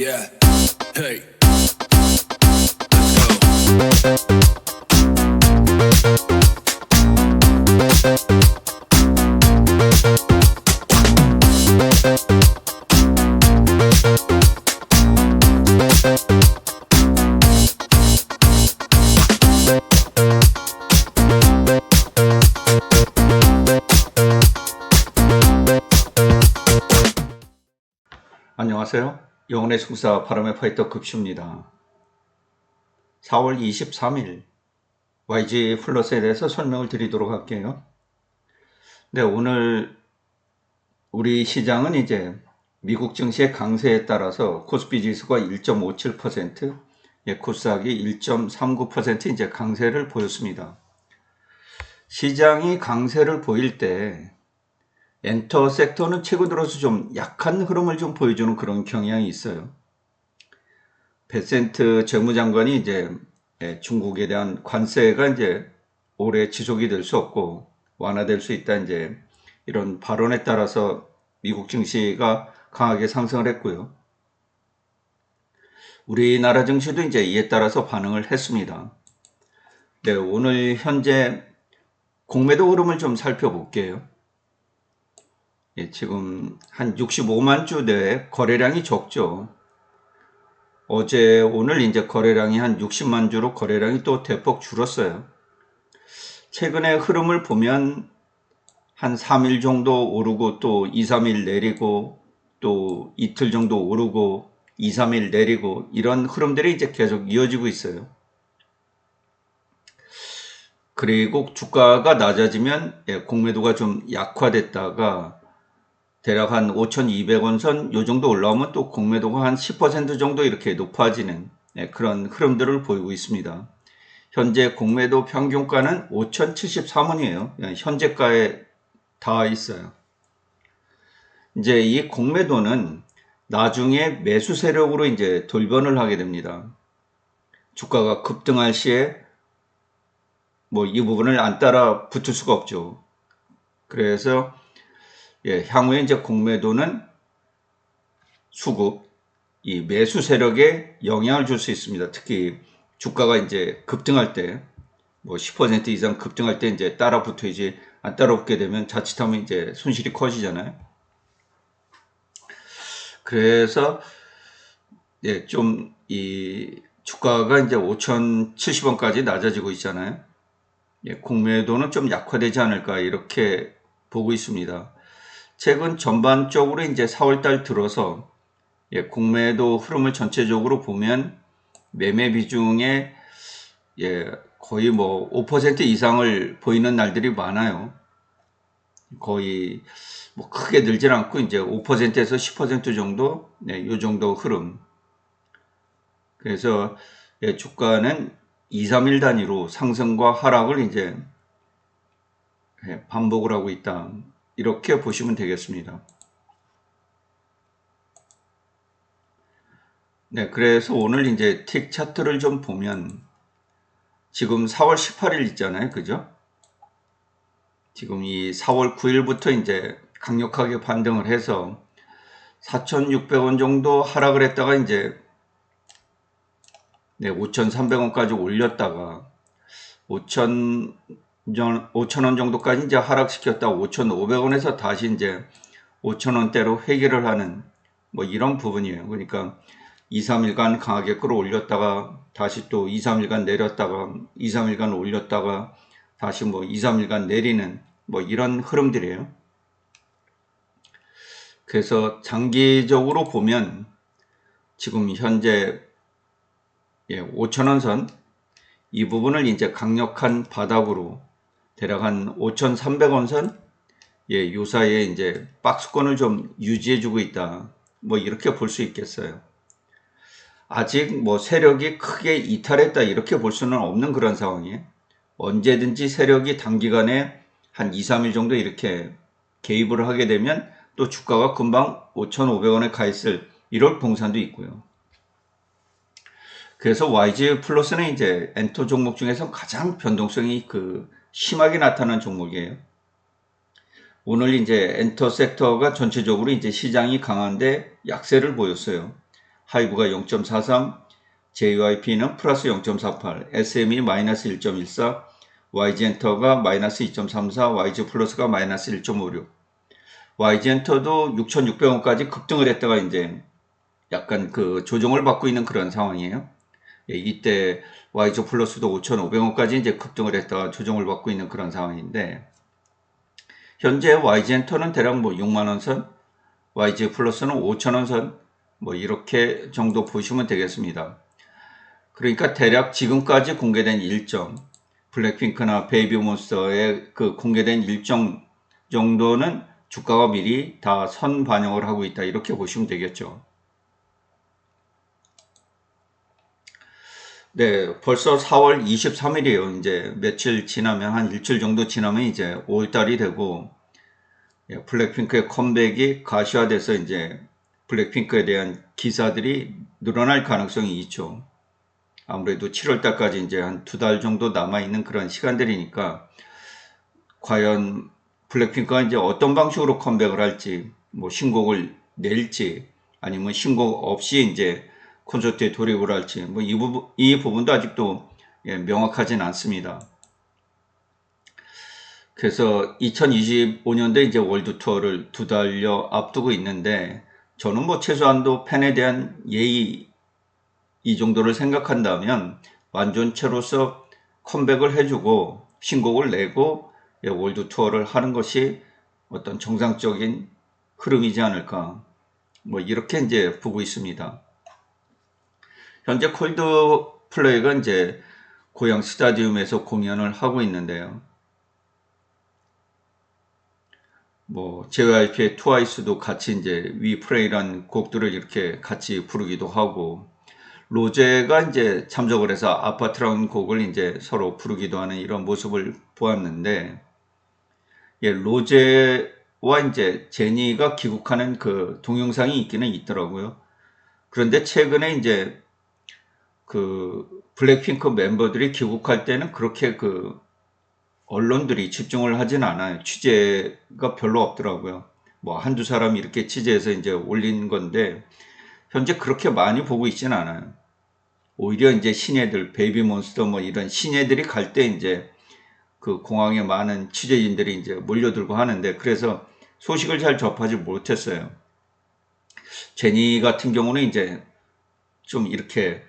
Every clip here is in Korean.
Yeah. Hey. Let's go. 안녕하세요. 영혼의 숙사 바람의 파이터 급슈입니다. 4월 23일 YG 플러스에 대해서 설명을 드리도록 할게요. 네, 오늘 우리 시장은 이제 미국 증시의 강세에 따라서 코스피 지수가 1.57%, 코스닥이 1.39% 이제 강세를 보였습니다. 시장이 강세를 보일 때 엔터 섹터는 최근 들어서 좀 약한 흐름을 좀 보여주는 그런 경향이 있어요. 베센트 재무장관이 이제 중국에 대한 관세가 이제 오래 지속이 될 수 없고 완화될 수 있다, 이제 이런 발언에 따라서 미국 증시가 강하게 상승을 했고요. 우리나라 증시도 이제 이에 따라서 반응을 했습니다. 네, 오늘 현재 공매도 흐름을 좀 살펴볼게요. 지금 한 65만 주 내에 거래량이 적죠. 어제 오늘 이제 거래량이 한 60만 주로 거래량이 또 대폭 줄었어요. 최근의 흐름을 보면 한 3일 정도 오르고 또 2, 3일 내리고 또 이틀 정도 오르고 2, 3일 내리고 이런 흐름들이 이제 계속 이어지고 있어요. 그리고 주가가 낮아지면 공매도가 좀 약화됐다가 대략 한 5,200원 선 요 정도 올라오면 또 공매도가 한 10% 정도 이렇게 높아지는 그런 흐름들을 보이고 있습니다. 현재 공매도 평균가는 5,073원이에요. 현재가에 닿아 있어요. 이제 이 공매도는 나중에 매수 세력으로 이제 돌변을 하게 됩니다. 주가가 급등할 시에 뭐 이 부분을 안 따라 붙을 수가 없죠. 그래서 향후에 이제 공매도는 수급, 이 매수 세력에 영향을 줄 수 있습니다. 특히 주가가 이제 급등할 때, 뭐 10% 이상 급등할 때 이제 따라 붙어야지, 안 따라 붙게 되면 자칫하면 이제 손실이 커지잖아요. 그래서 좀 이 주가가 이제 5,070원까지 낮아지고 있잖아요. 공매도는 좀 약화되지 않을까 이렇게 보고 있습니다. 최근 전반적으로 이제 4월달 들어서 공매도 흐름을 전체적으로 보면 매매 비중에 거의 뭐 5% 이상을 보이는 날들이 많아요. 거의 뭐 크게 늘진 않고 이제 5%에서 10% 정도, 요 정도 흐름. 그래서 주가는 2, 3일 단위로 상승과 하락을 이제 반복을 하고 있다, 이렇게 보시면 되겠습니다. 네, 그래서 오늘 이제 틱 차트를 좀 보면 지금 4월 18일 있잖아요. 그죠? 지금 이 4월 9일부터 이제 강력하게 반등을 해서 4,600원 정도 하락을 했다가 이제 5,300원까지 올렸다가 5,000원 정도까지 이제 하락시켰다가 5,500원에서 다시 이제 5,000원대로 회귀를 하는 뭐 이런 부분이에요. 그러니까 2, 3일간 강하게 끌어올렸다가 다시 또 2, 3일간 내렸다가 2, 3일간 올렸다가 다시 뭐 2, 3일간 내리는 뭐 이런 흐름들이에요. 그래서 장기적으로 보면 지금 현재 5,000원 선 이 부분을 이제 강력한 바닥으로 대략 한 5,300원 선 요 사이에 이제 박스권을 좀 유지해주고 있다, 뭐 이렇게 볼 수 있겠어요. 아직 뭐 세력이 크게 이탈했다 이렇게 볼 수는 없는 그런 상황이에요. 언제든지 세력이 단기간에 한 2, 3일 정도 이렇게 개입을 하게 되면 또 주가가 금방 5,500원에 가 있을 이럴 봉산도 있고요. 그래서 YG 플러스는 이제 엔터 종목 중에서 가장 변동성이 심하게 나타나는 종목이에요. 오늘 이제 엔터 섹터가 전체적으로 이제 시장이 강한데 약세를 보였어요. 하이브가 0.43, JYP는 플러스 0.48, SM이 마이너스 1.14, YG엔터가 마이너스 2.34, YG 플러스가 마이너스 1.56. YG엔터도 6,600원까지 급등을 했다가 이제 약간 그 조정을 받고 있는 그런 상황이에요. 예, 이때 YG 플러스도 5,500원까지 이제 급등을 했다가 조정을 받고 있는 그런 상황인데, 현재 YG엔터는 대략 뭐 6만원 선, YG 플러스는 5,000원 선, 뭐 이렇게 정도 보시면 되겠습니다. 그러니까 대략 지금까지 공개된 일정, 블랙핑크나 베이비몬스터의 그 공개된 일정 정도는 주가가 미리 다 선 반영을 하고 있다, 이렇게 보시면 되겠죠. 네, 벌써 4월 23일이에요. 이제 며칠 지나면, 한 일주일 정도 지나면 이제 5월달이 되고, 예, 블랙핑크의 컴백이 가시화돼서 이제 블랙핑크에 대한 기사들이 늘어날 가능성이 있죠. 아무래도 7월달까지 이제 한 2달 정도 남아있는 그런 시간들이니까, 과연 블랙핑크가 이제 어떤 방식으로 컴백을 할지, 뭐 신곡을 낼지, 아니면 신곡 없이 이제 콘서트에 돌입을 할지, 뭐 이 부분도 아직도 명확하진 않습니다. 그래서 2025년도에 이제 월드 투어를 2달여 앞두고 있는데, 저는 뭐 최소한도 팬에 대한 예의 이 정도를 생각한다면 완전체로서 컴백을 해주고 신곡을 내고 월드 투어를 하는 것이 어떤 정상적인 흐름이지 않을까, 뭐 이렇게 이제 보고 있습니다. 현재 콜드플레이가 이제 고양 스타디움에서 공연을 하고 있는데요. 뭐 JYP의 트와이스도 같이 이제 We Pray라는 곡들을 이렇게 같이 부르기도 하고, 로제가 이제 참석을 해서 아파트라는 곡을 이제 서로 부르기도 하는 이런 모습을 보았는데, 예, 로제와 이제 제니가 귀국하는 그 동영상이 있기는 있더라고요. 그런데 최근에 이제 그 블랙핑크 멤버들이 귀국할 때는 그렇게 그 언론들이 집중을 하진 않아요. 취재가 별로 없더라고요. 뭐 한두 사람이 이렇게 취재해서 이제 올린 건데, 현재 그렇게 많이 보고 있진 않아요. 오히려 이제 신예들, 베이비몬스터 뭐 이런 신예들이 갈 때 이제 그 공항에 많은 취재진들이 이제 몰려들고 하는데, 그래서 소식을 잘 접하지 못했어요. 제니 같은 경우는 이제 좀 이렇게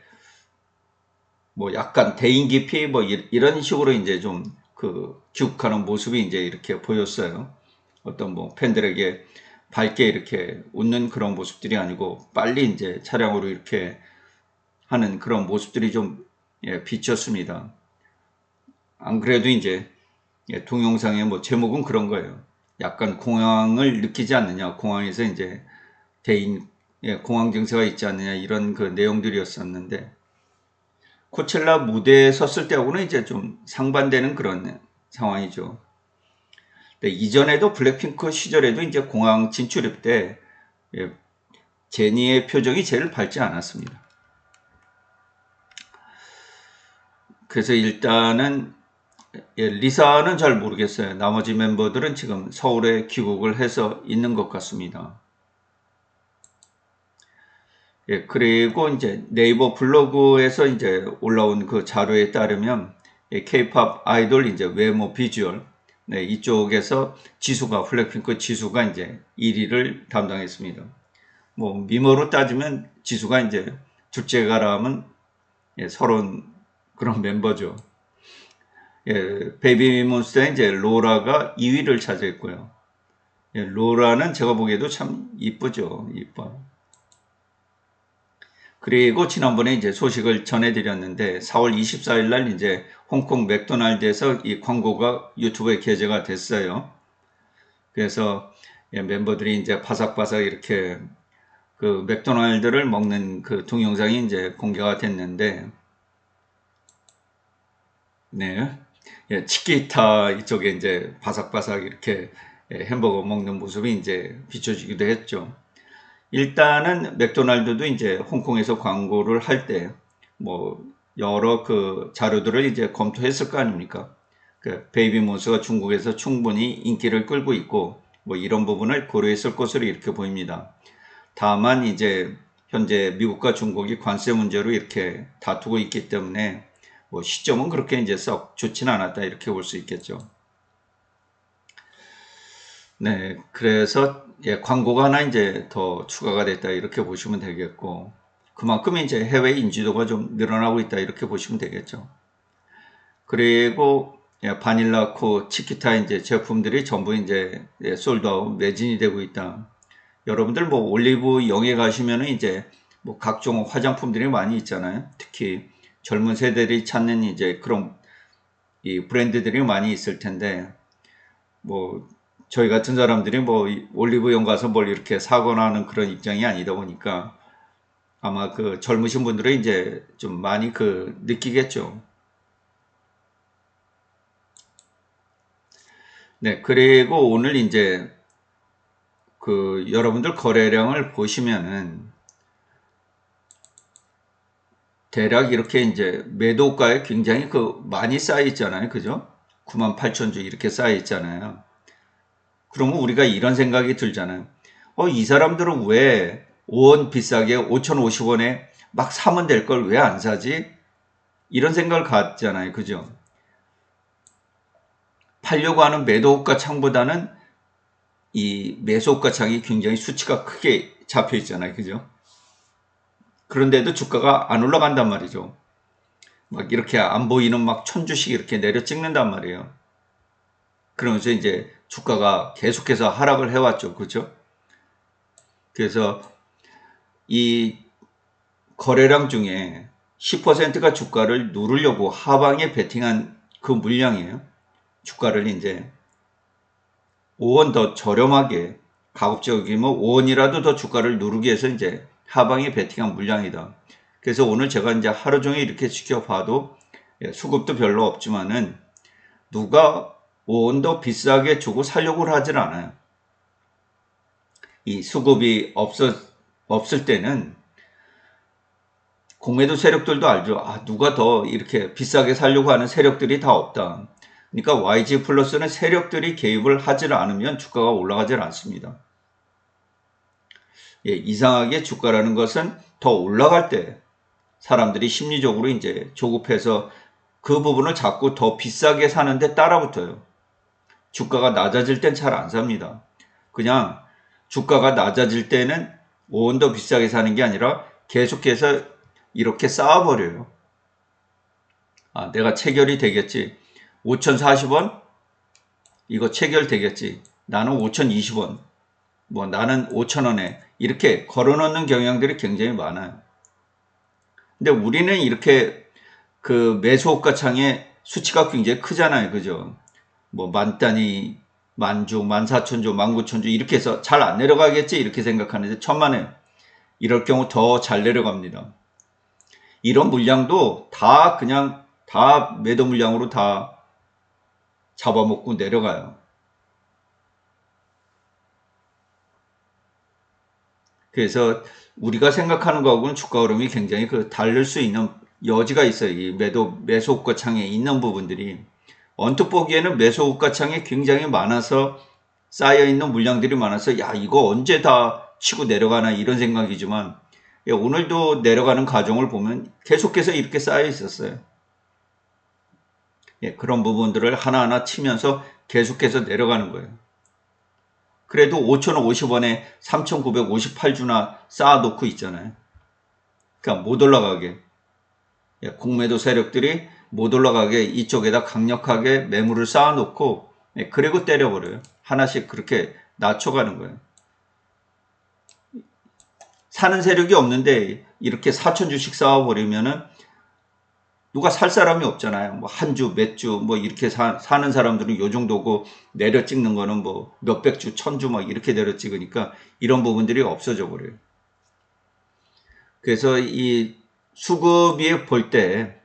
뭐 약간 대인 기피 뭐 이런 식으로 이제 좀 그 귀국하는 모습이 이제 이렇게 보였어요. 어떤 뭐 팬들에게 밝게 이렇게 웃는 그런 모습들이 아니고, 빨리 이제 차량으로 이렇게 하는 그런 모습들이 좀 비쳤습니다. 안 그래도 이제 동영상의 뭐 제목은 그런 거예요. 약간 공황을 느끼지 않느냐, 공항에서 이제 대인 공황 증세가 있지 않느냐, 이런 그 내용들이었었는데, 코첼라 무대에 섰을 때하고는 이제 좀 상반되는 그런 상황이죠. 근데 이전에도 블랙핑크 시절에도 이제 공항 진출입 때 제니의 표정이 제일 밝지 않았습니다. 그래서 일단은 리사는 잘 모르겠어요. 나머지 멤버들은 지금 서울에 귀국을 해서 있는 것 같습니다. 예, 그리고 이제 네이버 블로그에서 이제 올라온 그 자료에 따르면 K-팝 아이돌 이제 외모 비주얼, 네, 이쪽에서 지수가, 블랙핑크 지수가 이제 1위를 담당했습니다. 뭐 미모로 따지면 지수가 이제 둘째가라면 서러운 그런 멤버죠. 예, 베이비몬스터의 이제 로라가 2위를 차지했고요. 예, 로라는 제가 보기에도 참 이쁘죠, 이뻐. 그리고 지난번에 이제 소식을 전해드렸는데 4월 24일 날 이제 홍콩 맥도날드에서 이 광고가 유튜브에 게재가 됐어요. 그래서 멤버들이 이제 바삭바삭 이렇게 그 맥도날드를 먹는 그 동영상이 이제 공개가 됐는데, 네, 치키타 이쪽에 이제 바삭바삭 이렇게 햄버거 먹는 모습이 이제 비춰지기도 했죠. 일단은 맥도날드도 이제 홍콩에서 광고를 할 때 뭐 여러 그 자료들을 이제 검토했을 거 아닙니까? 그 베이비몬스가 중국에서 충분히 인기를 끌고 있고 뭐 이런 부분을 고려했을 것으로 이렇게 보입니다. 다만 이제 현재 미국과 중국이 관세 문제로 이렇게 다투고 있기 때문에 뭐 시점은 그렇게 이제 썩 좋지는 않았다 이렇게 볼 수 있겠죠. 네, 그래서 광고가 하나 이제 더 추가가 됐다 이렇게 보시면 되겠고, 그만큼 이제 해외 인지도가 좀 늘어나고 있다 이렇게 보시면 되겠죠. 그리고 바닐라코, 치키타 이제 제품들이 전부 이제 솔드아웃 매진이 되고 있다. 여러분들 뭐 올리브 영에 가시면은 이제 뭐 각종 화장품들이 많이 있잖아요. 특히 젊은 세대들이 찾는 이제 그런 이 브랜드들이 많이 있을 텐데, 뭐 저희 같은 사람들이 뭐 올리브영 가서 뭘 이렇게 사거나 하는 그런 입장이 아니다 보니까 아마 그 젊으신 분들은 이제 좀 많이 그 느끼겠죠. 네, 그리고 오늘 이제 그 여러분들 거래량을 보시면은 대략 이렇게 이제 매도가에 굉장히 그 많이 쌓여 있잖아요. 그죠? 98,000주 이렇게 쌓여 있잖아요. 그러면 우리가 이런 생각이 들잖아요. 이 사람들은 왜 5원 비싸게 5,050원에 막 사면 될 걸 왜 안 사지? 이런 생각을 갖잖아요. 그죠? 팔려고 하는 매도가 창보다는 이 매수가 창이 굉장히 수치가 크게 잡혀 있잖아요. 그죠? 그런데도 주가가 안 올라간단 말이죠. 막 이렇게 안 보이는 막 1,000주씩 이렇게 내려 찍는단 말이에요. 그러면서 이제 주가가 계속해서 하락을 해왔죠. 그죠? 그래서 이 거래량 중에 10%가 주가를 누르려고 하방에 베팅한 그 물량이에요. 주가를 이제 5원 더 저렴하게 가급적이면 5원이라도 더 주가를 누르기 위해서 이제 하방에 베팅한 물량이다. 그래서 오늘 제가 이제 하루 종일 이렇게 지켜봐도 수급도 별로 없지만은 누가 5원 더 비싸게 주고 살려고 하질 않아요. 이 수급이 없을 때는 공매도 세력들도 알죠. 누가 더 이렇게 비싸게 살려고 하는 세력들이 다 없다. 그러니까 YG 플러스는 세력들이 개입을 하질 않으면 주가가 올라가질 않습니다. 이상하게 주가라는 것은 더 올라갈 때 사람들이 심리적으로 이제 조급해서 그 부분을 자꾸 더 비싸게 사는데 따라붙어요. 주가가 낮아질 땐 잘 안 삽니다. 그냥 주가가 낮아질 때는 5원 더 비싸게 사는 게 아니라 계속해서 이렇게 쌓아버려요. 내가 체결이 되겠지. 5,040원? 이거 체결되겠지. 나는 5,020원. 뭐 나는 5,000원에 이렇게 걸어놓는 경향들이 굉장히 많아요. 근데 우리는 이렇게 그 매수호가 창에 수치가 굉장히 크잖아요. 그죠? 뭐 만 단위, 만주, 14,000주, 19,000주 이렇게 해서 잘 안 내려가겠지 이렇게 생각하는데 천만에 이럴 경우 더 잘 내려갑니다. 이런 물량도 다 그냥 다 매도 물량으로 다 잡아먹고 내려가요. 그래서 우리가 생각하는 거하고는 주가 흐름이 굉장히 다를 수 있는 여지가 있어요. 이 매수호가 창에 있는 부분들이. 언뜻 보기에는 매수호가 창에 굉장히 많아서 쌓여있는 물량들이 많아서 이거 언제 다 치고 내려가나 이런 생각이지만 오늘도 내려가는 과정을 보면 계속해서 이렇게 쌓여 있었어요. 그런 부분들을 하나하나 치면서 계속해서 내려가는 거예요. 그래도 5,050원에 3,958주나 쌓아놓고 있잖아요. 그러니까 못 올라가게. 공매도 세력들이 못 올라가게 이쪽에다 강력하게 매물을 쌓아놓고 그리고 때려버려요. 하나씩 그렇게 낮춰가는 거예요. 사는 세력이 없는데 이렇게 4,000주씩 쌓아버리면은 누가 살 사람이 없잖아요. 뭐 한 주, 몇 주, 뭐 이렇게 사는 사람들은 요 정도고 내려 찍는 거는 뭐 몇백 주, 1,000주 막 이렇게 내려 찍으니까 이런 부분들이 없어져 버려요. 그래서 이 수급이 볼 때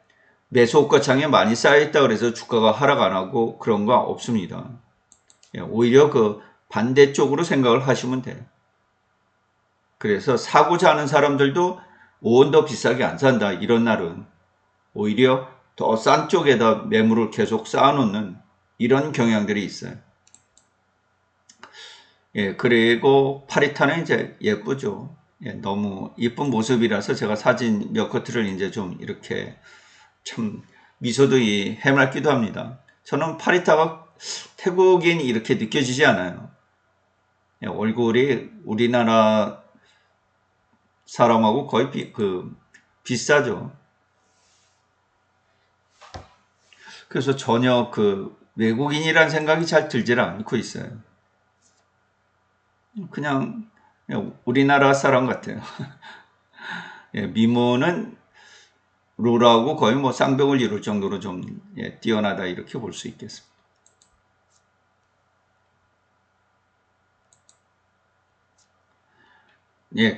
매수호가 창에 많이 쌓여있다 그래서 주가가 하락 안 하고 그런 거 없습니다. 오히려 그 반대쪽으로 생각을 하시면 돼요. 그래서 사고자 하는 사람들도 5원 더 비싸게 안 산다 이런 날은 오히려 더 싼 쪽에다 매물을 계속 쌓아놓는 이런 경향들이 있어요. 그리고 파리타는 이제 예쁘죠. 너무 이쁜 모습이라서 제가 사진 몇 커트를 이제 좀 이렇게 참 미소도 해맑기도 합니다. 저는 파리타가 태국인 이렇게 느껴지지 않아요. 얼굴이 우리나라 사람하고 거의 비슷하죠. 그래서 전혀 외국인이란 생각이 잘 들질 않고 있어요. 그냥 우리나라 사람 같아요. 미모는 루라하고 거의 뭐 쌍벽을 이룰 정도로 좀 뛰어나다 이렇게 볼 수 있겠습니다.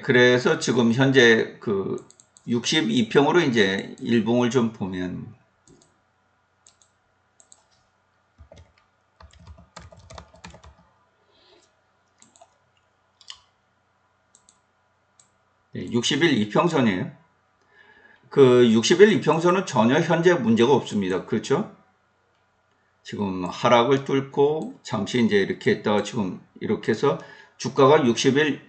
그래서 지금 현재 62평으로 이제 일봉을 좀 보면 60일 이평선이에요. 60일 이평선은 전혀 현재 문제가 없습니다. 그렇죠? 지금 하락을 뚫고 잠시 이제 이렇게 했다가 지금 이렇게 해서 주가가 60일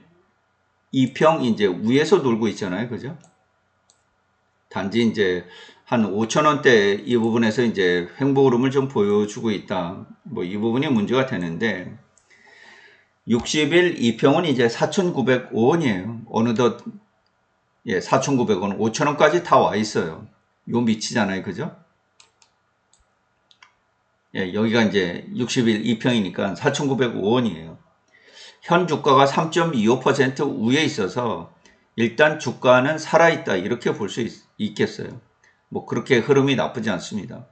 이평 이제 위에서 놀고 있잖아요. 그죠? 단지 이제 한 5,000원대 이 부분에서 이제 횡보 흐름을 좀 보여주고 있다. 뭐 이 부분이 문제가 되는데 60일 이평은 이제 4,905원이에요. 어느덧 4,900원, 5,000원까지 다 와 있어요. 요 밑이잖아요. 그죠? 여기가 이제 60일 이평이니까 4,905원이에요. 현 주가가 3.25% 위에 있어서 일단 주가는 살아있다 이렇게 볼 수 있겠어요. 뭐 그렇게 흐름이 나쁘지 않습니다.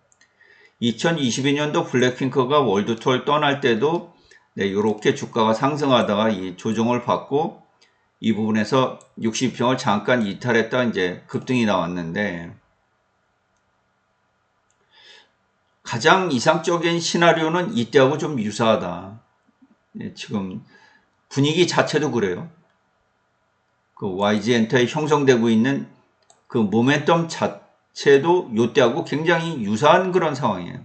2022년도 블랙핑크가 월드 투어를 떠날 때도 이렇게 주가가 상승하다가 이 조정을 받고 이 부분에서 60평을 잠깐 이탈했다 이제 급등이 나왔는데 가장 이상적인 시나리오는 이때하고 좀 유사하다. 지금 분위기 자체도 그래요. YG엔터에 형성되고 있는 모멘텀 자체도 이때하고 굉장히 유사한 그런 상황이에요.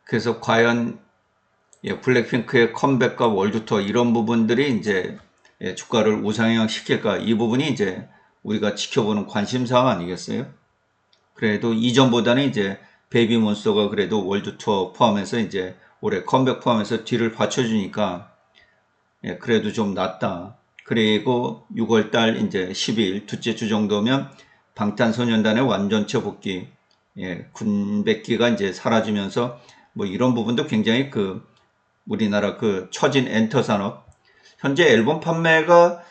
그래서 과연 블랙핑크의 컴백과 월드투어 이런 부분들이 이제 주가를 우상향 시킬까 이 부분이 이제 우리가 지켜보는 관심사항 아니겠어요? 그래도 이전보다는 이제 베이비몬스터가 그래도 월드투어 포함해서 이제 올해 컴백 포함해서 뒤를 받쳐주니까 그래도 좀 낫다. 그리고 6월달 이제 10일 둘째 주 정도면 방탄소년단의 완전체 복귀, 군백기가 이제 사라지면서 뭐 이런 부분도 굉장히 우리나라 처진 엔터 산업 현재 앨범 판매가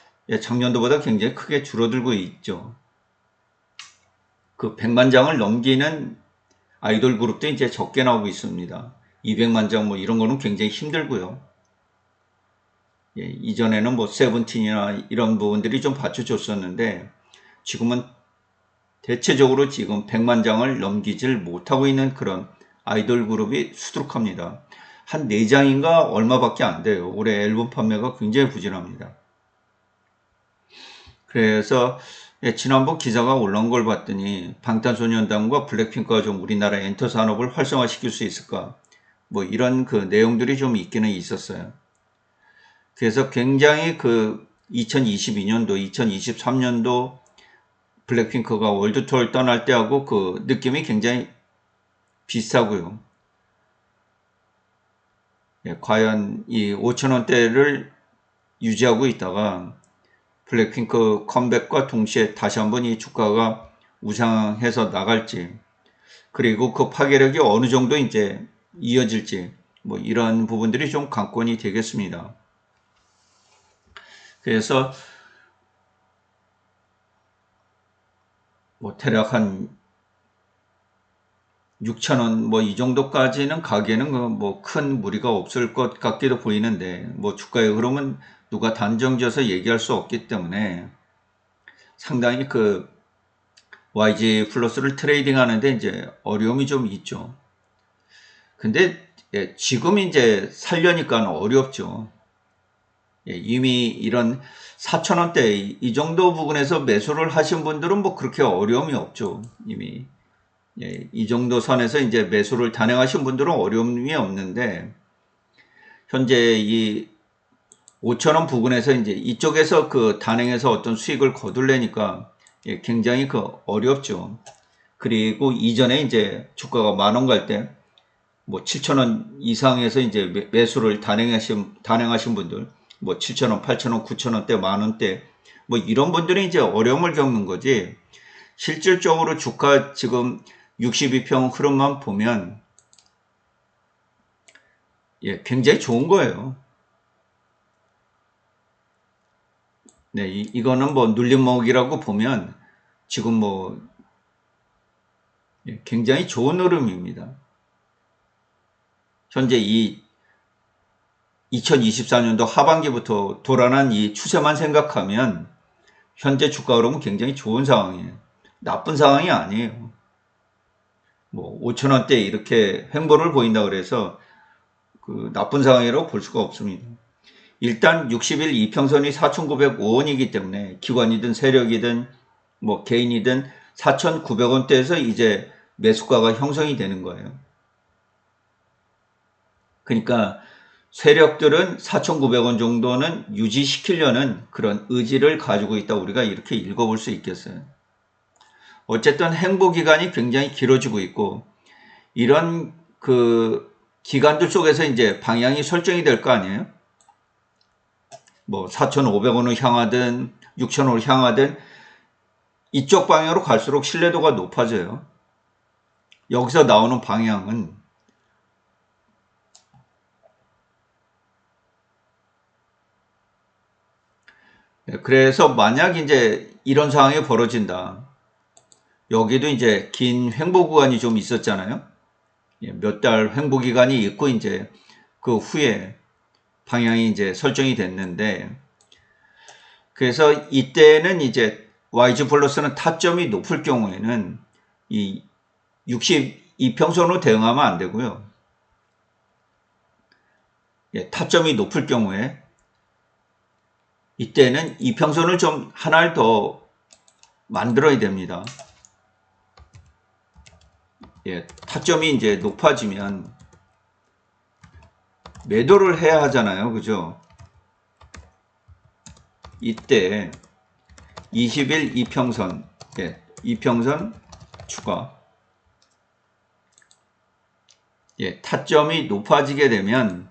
작년도보다 굉장히 크게 줄어들고 있죠. 100만 장을 넘기는 아이돌 그룹도 이제 적게 나오고 있습니다. 200만 장 뭐 이런 거는 굉장히 힘들고요. 이전에는 뭐 세븐틴이나 이런 부분들이 좀 받쳐줬었는데 지금은 대체적으로 지금 100만 장을 넘기질 못하고 있는 그런 아이돌 그룹이 수두룩합니다. 한 4장인가 얼마밖에 안 돼요. 올해 앨범 판매가 굉장히 부진합니다. 그래서 지난번 기사가 올라온 걸 봤더니 방탄소년단과 블랙핑크가 좀 우리나라 엔터 산업을 활성화시킬 수 있을까 뭐 이런 내용들이 좀 있기는 있었어요. 그래서 굉장히 2022년도, 2023년도 블랙핑크가 월드 투어를 떠날 때하고 느낌이 굉장히 비슷하고요. 과연 이 5,000원대를 유지하고 있다가 블랙핑크 컴백과 동시에 다시 한번 이 주가가 우상해서 나갈지 그리고 파괴력이 어느 정도 이제 이어질지 뭐 이런 부분들이 좀 관건이 되겠습니다. 그래서 뭐 대략 한 6,000원 뭐 이 정도까지는 가기에는 뭐 큰 무리가 없을 것 같기도 보이는데 뭐 주가의 흐름은 누가 단정지어서 얘기할 수 없기 때문에 상당히 YG 플러스를 트레이딩 하는데 이제 어려움이 좀 있죠. 근데 지금 이제 살려니까 어렵죠. 이미 이런 4,000원대 이 정도 부분에서 매수를 하신 분들은 뭐 그렇게 어려움이 없죠. 이미 이 정도 선에서 이제 매수를 단행하신 분들은 어려움이 없는데 현재 이 5,000원 부근에서 이제 이쪽에서 그 단행해서 어떤 수익을 거둘래니까 예, 굉장히 어렵죠. 그리고 이전에 이제 주가가 10,000원 갈 때 뭐 7,000원 이상에서 이제 매수를 단행하신 분들 뭐 7,000원, 8,000원, 9,000원대, 만원대 뭐 이런 분들이 이제 어려움을 겪는 거지. 실질적으로 주가 지금 62평 흐름만 보면 예, 굉장히 좋은 거예요. 네, 이거는 뭐 눌림목이라고 보면 지금 뭐 예, 굉장히 좋은 흐름입니다. 현재 이 2024년도 하반기부터 돌아난 이 추세만 생각하면 현재 주가 흐름은 굉장히 좋은 상황이에요. 나쁜 상황이 아니에요. 뭐 5,000원대 이렇게 횡보를 보인다 그래서 그 나쁜 상황이라고 볼 수가 없습니다. 일단 60일 이평선이 4,905원이기 때문에 기관이든 세력이든 뭐 개인이든 4,900원대에서 이제 매수가가 형성이 되는 거예요. 그러니까 세력들은 4,900원 정도는 유지시키려는 그런 의지를 가지고 있다 우리가 이렇게 읽어볼 수 있겠어요. 어쨌든 행보 기간이 굉장히 길어지고 있고 이런 그 기간들 속에서 이제 방향이 설정이 될 거 아니에요? 뭐 4,500원을 향하든 6,000원을 향하든 이쪽 방향으로 갈수록 신뢰도가 높아져요. 여기서 나오는 방향은 그래서 만약 이제 이런 상황이 벌어진다. 여기도 이제 긴 횡보 구간이 좀 있었잖아요. 몇 달 횡보 기간이 있고 이제 그 후에 방향이 이제 설정이 됐는데 그래서 이때는 이제 YG 플러스는 타점이 높을 경우에는 이 62평선으로 대응하면 안 되고요. 타점이 높을 경우에 이때는 이평선을 좀 하나를 더 만들어야 됩니다. 타점이 이제 높아지면 매도를 해야 하잖아요. 그죠? 이때 20일 이평선, 이평선 추가. 타점이 높아지게 되면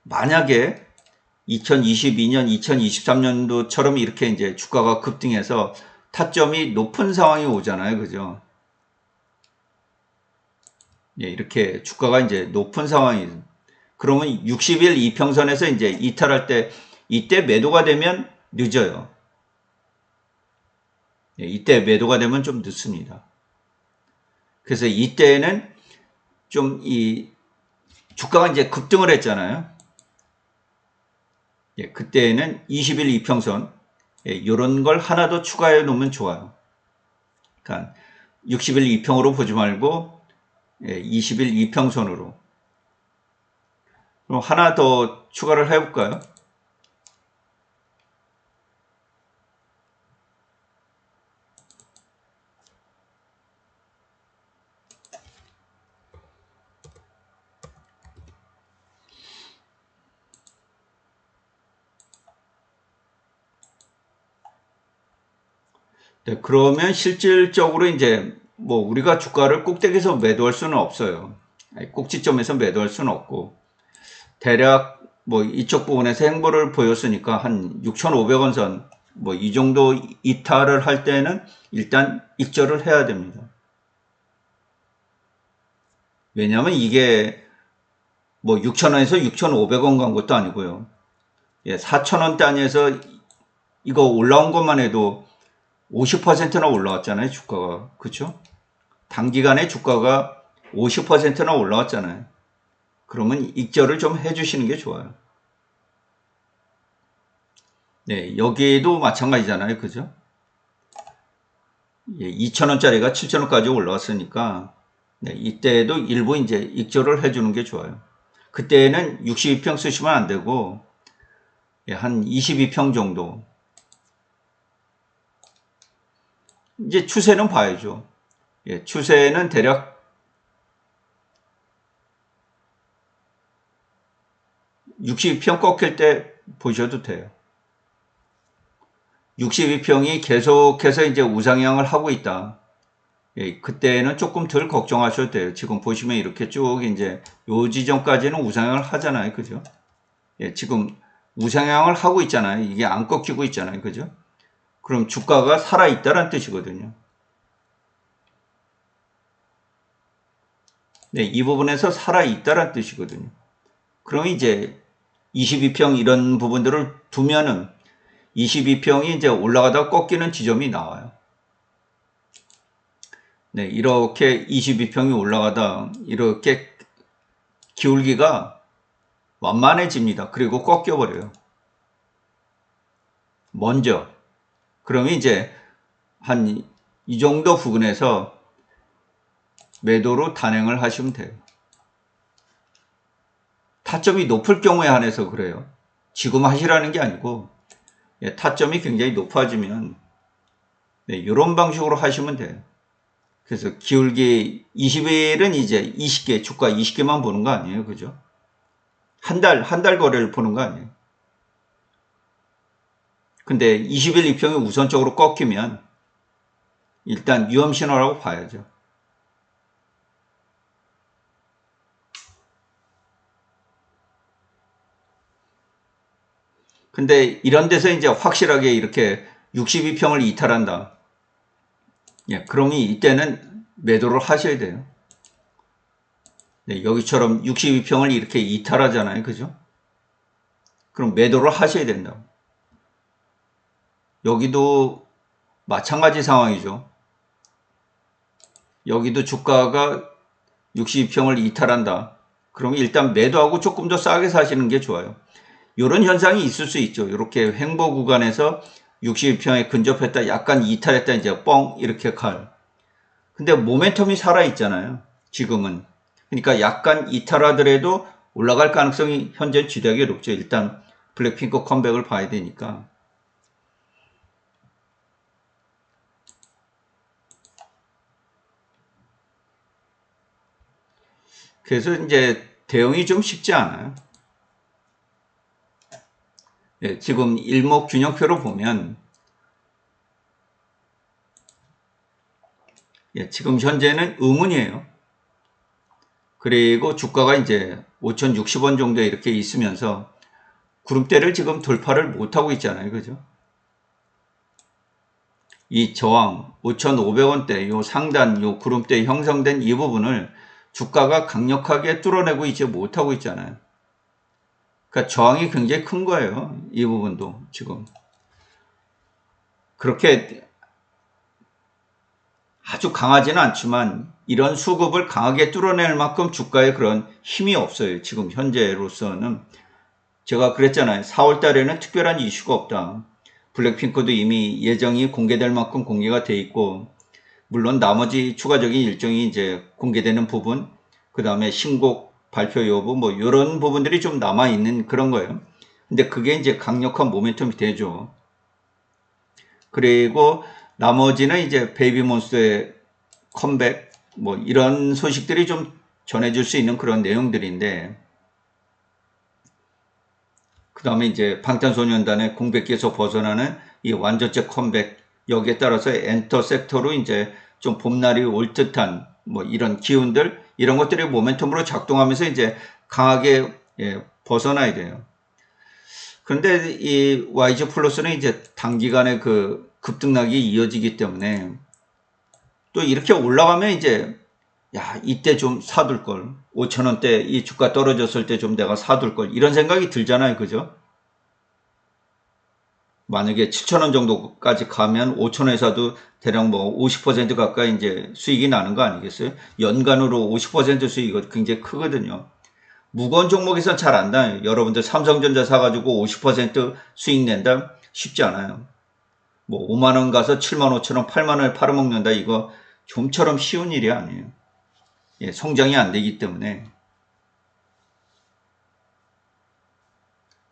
만약에 2022년, 2023년도처럼 이렇게 이제 주가가 급등해서 타점이 높은 상황이 오잖아요. 그죠? 이렇게 주가가 이제 높은 상황이 그러면 60일 이평선에서 이제 이탈할 때 이때 매도가 되면 늦어요. 이때 매도가 되면 좀 늦습니다. 그래서 이때는 좀 이 주가가 이제 급등을 했잖아요. 그때는 20일 이평선 이런 걸 하나 더 추가해 놓으면 좋아요. 그러니까 60일 이평으로 보지 말고 20일 이평선으로. 그럼 하나 더 추가를 해볼까요? 네, 그러면 실질적으로 이제 뭐 우리가 주가를 꼭대기에서 매도할 수는 없어요. 꼭지점에서 매도할 수는 없고 대략 뭐 이쪽 부분에서 행보를 보였으니까 한 6,500원 선 뭐 이 정도 이탈을 할 때는 일단 익절을 해야 됩니다. 왜냐하면 이게 뭐 6,000원에서 6,500원 간 것도 아니고요. 4,000원 단위에서 이거 올라온 것만 해도 50%나 올라왔잖아요, 주가가. 그쵸? 단기간에 주가가 50%나 올라왔잖아요. 그러면 익절을 좀 해주시는 게 좋아요. 네, 여기도 마찬가지잖아요. 그죠? 2,000원짜리가 7,000원까지 올라왔으니까, 네, 이때도 일부 이제 익절을 해주는 게 좋아요. 그때는 62평 쓰시면 안 되고, 한 22평 정도. 이제 추세는 봐야죠. 추세는 대략 62평 꺾일 때 보셔도 돼요. 62평이 계속해서 이제 우상향을 하고 있다. 예, 그때는 조금 덜 걱정하셔도 돼요. 지금 보시면 이렇게 쭉 이제 요 지점까지는 우상향을 하잖아요. 그죠? 예, 지금 우상향을 하고 있잖아요. 이게 안 꺾이고 있잖아요. 그죠? 그럼 주가가 살아있다는 뜻이거든요. 네, 이 부분에서 살아있다는 뜻이거든요. 그럼 이제 22평 이런 부분들을 두면은 22평이 이제 올라가다 꺾이는 지점이 나와요. 네, 이렇게 22평이 올라가다 이렇게 기울기가 완만해집니다. 그리고 꺾여버려요. 먼저. 그러면 이제 한 이 정도 부분에서 매도로 단행을 하시면 돼요. 타점이 높을 경우에 한해서 그래요. 지금 하시라는 게 아니고 예, 타점이 굉장히 높아지면 네, 이런 방식으로 하시면 돼요. 그래서 기울기 20일은 이제 20개, 주가 20개만 보는 거 아니에요. 그죠? 한 달 거래를 보는 거 아니에요. 근데 20일 이평이 우선적으로 꺾이면 일단 위험 신호라고 봐야죠. 근데 이런 데서 이제 확실하게 이렇게 62평을 이탈한다. 예, 그러면 이때는 매도를 하셔야 돼요. 네, 여기처럼 62평을 이렇게 이탈하잖아요. 그죠? 그럼 매도를 하셔야 된다. 여기도 마찬가지 상황이죠. 여기도 주가가 62평을 이탈한다. 그러면 일단 매도하고 조금 더 싸게 사시는 게 좋아요. 이런 현상이 있을 수 있죠. 이렇게 횡보 구간에서 62평에 근접했다, 약간 이탈했다, 이제 뻥 이렇게 갈. 근데 모멘텀이 살아있잖아요. 지금은. 그러니까 약간 이탈하더라도 올라갈 가능성이 현재 지대하게 높죠. 일단 블랙핑크 컴백을 봐야 되니까. 그래서 이제 대응이 좀 쉽지 않아요. 예, 지금 일목균형표로 보면 예, 지금 현재는 의문이에요. 그리고 주가가 이제 5,060원 정도에 이렇게 있으면서 구름대를 지금 돌파를 못하고 있잖아요. 그죠? 이 저항 5,500원대 요 상단 요 구름대 형성된 이 부분을 주가가 강력하게 뚫어내고 있지 못하고 있잖아요. 그러니까 저항이 굉장히 큰 거예요. 이 부분도 지금. 그렇게 아주 강하지는 않지만 이런 수급을 강하게 뚫어낼 만큼 주가에 그런 힘이 없어요. 지금 현재로서는. 제가 그랬잖아요. 4월 달에는 특별한 이슈가 없다. 블랙핑크도 이미 예정이 공개될 만큼 공개가 돼 있고, 물론 나머지 추가적인 일정이 이제 공개되는 부분, 그 다음에 신곡 발표 여부, 뭐, 이런 부분들이 좀 남아있는 그런 거예요. 근데 그게 이제 강력한 모멘텀이 되죠. 그리고 나머지는 이제 베이비몬스터의 컴백, 뭐, 이런 소식들이 좀 전해줄 수 있는 그런 내용들인데, 그 다음에 이제 방탄소년단의 공백기에서 벗어나는 이 완전체 컴백, 여기에 따라서 엔터 섹터로 이제 좀 봄날이 올 듯한 뭐 이런 기운들, 이런 것들이 모멘텀으로 작동하면서 이제 강하게 예, 벗어나야 돼요. 그런데 이 YG 플러스는 이제 단기간에 그 급등락이 이어지기 때문에 또 이렇게 올라가면 이제 야, 이때 좀 사둘 걸. 5,000원대 이 주가 떨어졌을 때 좀 내가 사둘 걸. 이런 생각이 들잖아요. 그죠? 만약에 7,000원 정도까지 가면 5,000원에 사도 대략 뭐 50% 가까이 이제 수익이 나는 거 아니겠어요? 연간으로 50% 수익이 굉장히 크거든요. 무거운 종목에선 잘 안 나요. 여러분들 삼성전자 사가지고 50% 수익 낸다? 쉽지 않아요. 뭐 5만원 가서 7만 5천원, 8만원에 팔아먹는다? 이거 좀처럼 쉬운 일이 아니에요. 예, 성장이 안 되기 때문에.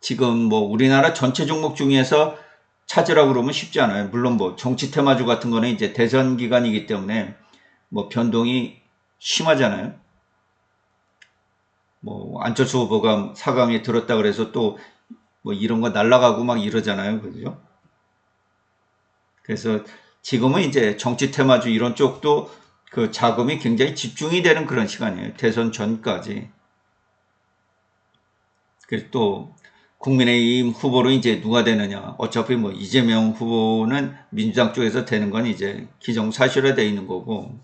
지금 뭐 우리나라 전체 종목 중에서 찾으라고 그러면 쉽지 않아요. 물론 뭐 정치 테마주 같은 거는 이제 대선 기간이기 때문에 뭐 변동이 심하잖아요. 뭐 안철수 후보가 4강에 들었다 그래서 또 뭐 이런 거 날라가고 막 이러잖아요. 그죠? 그래서 지금은 이제 정치 테마주 이런 쪽도 그 자금이 굉장히 집중이 되는 그런 시간이에요. 대선 전까지. 그리고 또 국민의힘 후보로 이제 누가 되느냐. 어차피 뭐 이재명 후보는 민주당 쪽에서 되는 건 이제 기정사실화되어 있는 거고.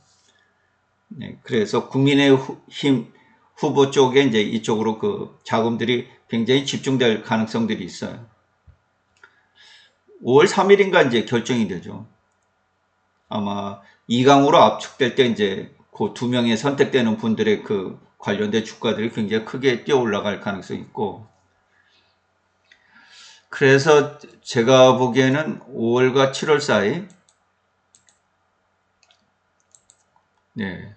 네, 그래서 국민의힘 후보 쪽에 이제 이쪽으로 그 자금들이 굉장히 집중될 가능성들이 있어요. 5월 3일인가 이제 결정이 되죠. 아마 2강으로 압축될 때 이제 그 두 명의 선택되는 분들의 그 관련된 주가들이 굉장히 크게 뛰어 올라갈 가능성이 있고, 그래서 제가 보기에는 5월과 7월 사이, 네.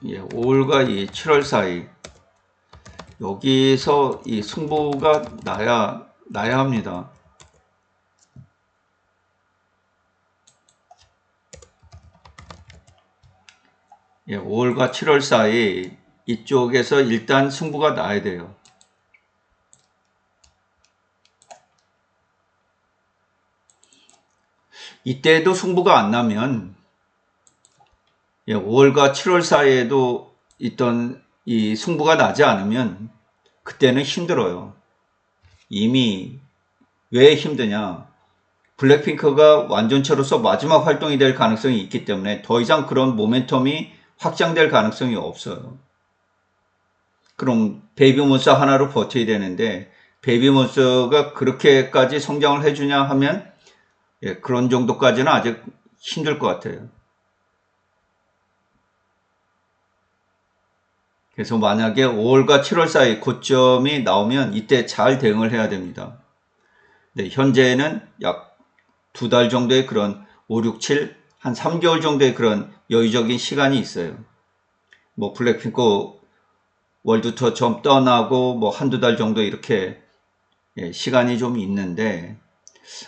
예, 5월과 이 7월 사이, 여기서 이 승부가 나야 합니다. 예, 5월과 7월 사이 이쪽에서 일단 승부가 나야 돼요. 이때도 승부가 안 나면 5월과 7월 사이에도 있던 이 승부가 나지 않으면 그때는 힘들어요. 이미 왜 힘드냐? 블랙핑크가 완전체로서 마지막 활동이 될 가능성이 있기 때문에 더 이상 그런 모멘텀이 확장될 가능성이 없어요. 그럼 베이비몬스터 하나로 버텨야 되는데 베이비몬스터가 그렇게까지 성장을 해주냐 하면 그런 정도까지는 아직 힘들 것 같아요. 그래서 만약에 5월과 7월 사이 고점이 나오면 이때 잘 대응을 해야 됩니다. 네, 현재는 약 2달 정도의 그런 5, 6, 7, 한 3개월 정도의 그런 여유적인 시간이 있어요. 뭐 블랙핑크 월드 투어 좀 떠나고 뭐 한두 달 정도 이렇게 시간이 좀 있는데,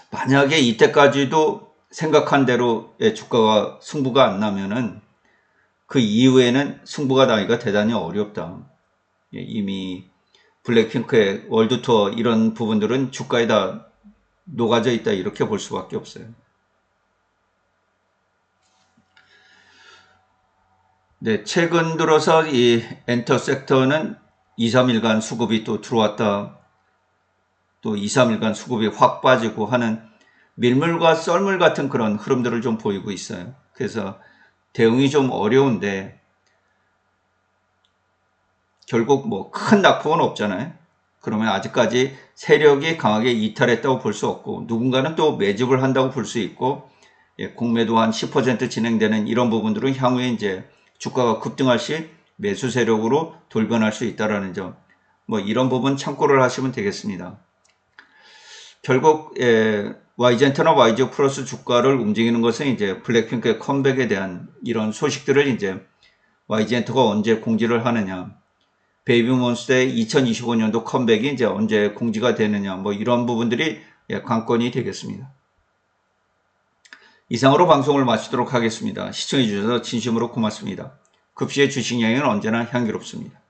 만약에 이때까지도 생각한 대로 주가가 승부가 안 나면은 그 이후에는 승부가 나기가 대단히 어렵다. 이미 블랙핑크의 월드 투어 이런 부분들은 주가에 다 녹아져 있다, 이렇게 볼 수밖에 없어요. 네, 최근 들어서 이 엔터 섹터는 2, 3일간 수급이 또 들어왔다, 또 2, 3일간 수급이 확 빠지고 하는 밀물과 썰물 같은 그런 흐름들을 좀 보이고 있어요. 그래서 대응이 좀 어려운데, 결국 뭐 큰 낙폭은 없잖아요. 그러면 아직까지 세력이 강하게 이탈했다고 볼 수 없고, 누군가는 또 매집을 한다고 볼 수 있고, 공매도 한 10% 진행되는 이런 부분들은 향후에 이제 주가가 급등할 시 매수 세력으로 돌변할 수 있다라는 점, 뭐 이런 부분 참고를 하시면 되겠습니다. 결국 YG엔터나 YG 플러스 주가를 움직이는 것은 이제 블랙핑크의 컴백에 대한 이런 소식들을 이제 YG엔터가 언제 공지를 하느냐, 베이비몬스터의 2025년도 컴백이 이제 언제 공지가 되느냐, 뭐 이런 부분들이 관건이 되겠습니다. 이상으로 방송을 마치도록 하겠습니다. 시청해 주셔서 진심으로 고맙습니다. 급시의 주식 여행은 언제나 향기롭습니다.